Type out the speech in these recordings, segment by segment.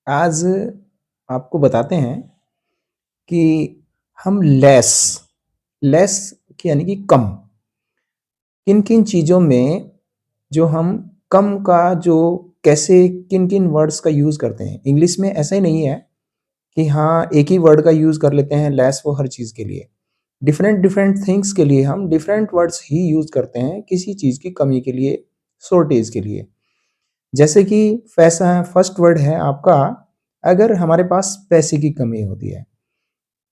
आज आपको बताते हैं कि हम लेस लेस यानी कि कम किन किन चीज़ों में जो हम कम का जो कैसे किन किन वर्ड्स का यूज़ करते हैं। इंग्लिश में ऐसा ही नहीं है कि हाँ एक ही वर्ड का यूज़ कर लेते हैं लेस वो हर चीज़ के लिए। डिफरेंट डिफरेंट थिंग्स के लिए हम डिफरेंट वर्ड्स ही यूज़ करते हैं किसी चीज़ की कमी के लिए, शॉर्टेज के लिए। जैसे कि पैसा फर्स्ट वर्ड है आपका, अगर हमारे पास पैसे की कमी होती है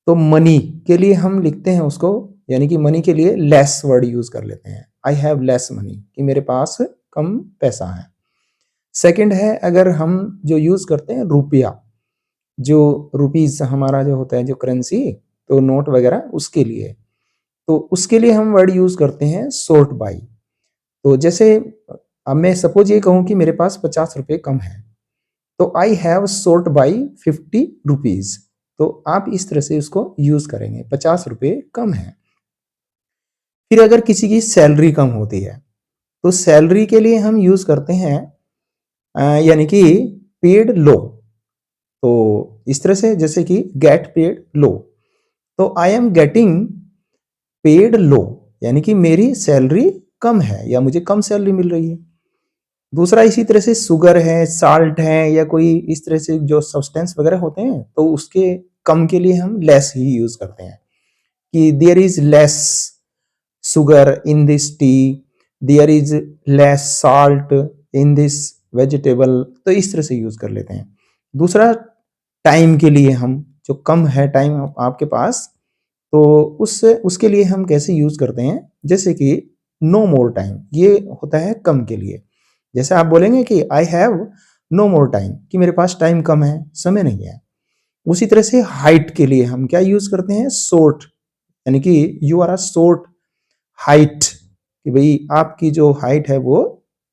तो मनी के लिए हम लिखते हैं उसको, यानी कि मनी के लिए लेस वर्ड यूज कर लेते हैं। आई हैव लेस मनी, कि मेरे पास कम पैसा है। सेकंड है, अगर हम जो यूज करते हैं रुपया, जो रुपीज हमारा जो होता है जो करेंसी, तो नोट वगैरह उसके लिए, तो उसके लिए हम वर्ड यूज करते हैं शॉर्ट बाई। तो जैसे अब मैं सपोज ये कहूँ कि मेरे पास 50 रुपये कम है, तो I have short by 50 rupees. तो आप इस तरह से उसको यूज करेंगे, 50 रुपये कम है। फिर अगर किसी की सैलरी कम होती है तो सैलरी के लिए हम यूज करते हैं यानी कि पेड लो। तो इस तरह से जैसे कि गेट पेड लो, तो आई एम गेटिंग पेड लो, यानी कि मेरी सैलरी कम है या मुझे कम सैलरी मिल रही है। दूसरा इसी तरह से शुगर है, साल्ट है, या कोई इस तरह से जो सब्सटेंस वगैरह होते हैं, तो उसके कम के लिए हम लेस ही यूज करते हैं कि there is less sugar in this tea, there is less salt in this vegetable. तो इस तरह से यूज कर लेते हैं। दूसरा, टाइम के लिए हम जो कम है टाइम आपके पास, तो उसके लिए हम कैसे यूज करते हैं, जैसे कि नो मोर टाइम, ये होता है कम के लिए। जैसे आप बोलेंगे कि I have no more time, कि मेरे पास टाइम कम है, समय नहीं है। उसी तरह से हाइट के लिए हम क्या यूज करते हैं, शॉर्ट, यानी कि you are a short height, कि भाई आपकी जो हाइट है वो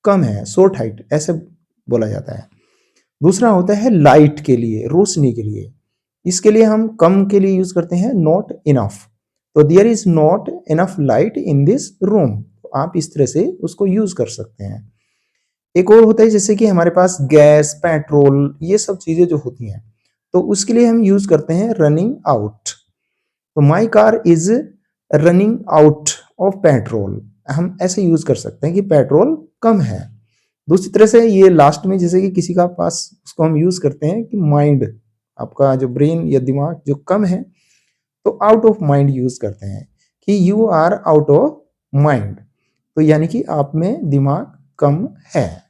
कम है, शॉर्ट हाइट ऐसे बोला जाता है। दूसरा होता है लाइट के लिए, रोशनी के लिए। इसके लिए हम कम के लिए यूज करते हैं नॉट इनफ। तो there is not enough light in this room, तो आप इस तरह से उसको यूज कर सकते हैं। एक और होता है जैसे कि हमारे पास गैस, पेट्रोल, ये सब चीजें जो होती हैं, तो उसके लिए हम यूज करते हैं रनिंग आउट। तो my car is running out of petrol, हम ऐसे यूज कर सकते हैं कि पेट्रोल कम है। दूसरी तरह से ये लास्ट में जैसे कि किसी का पास, उसको हम यूज करते हैं कि माइंड, आपका जो ब्रेन या दिमाग जो कम है, तो आउट ऑफ माइंड यूज करते हैं कि you are out of mind, तो यानी कि आप में दिमाग कम है।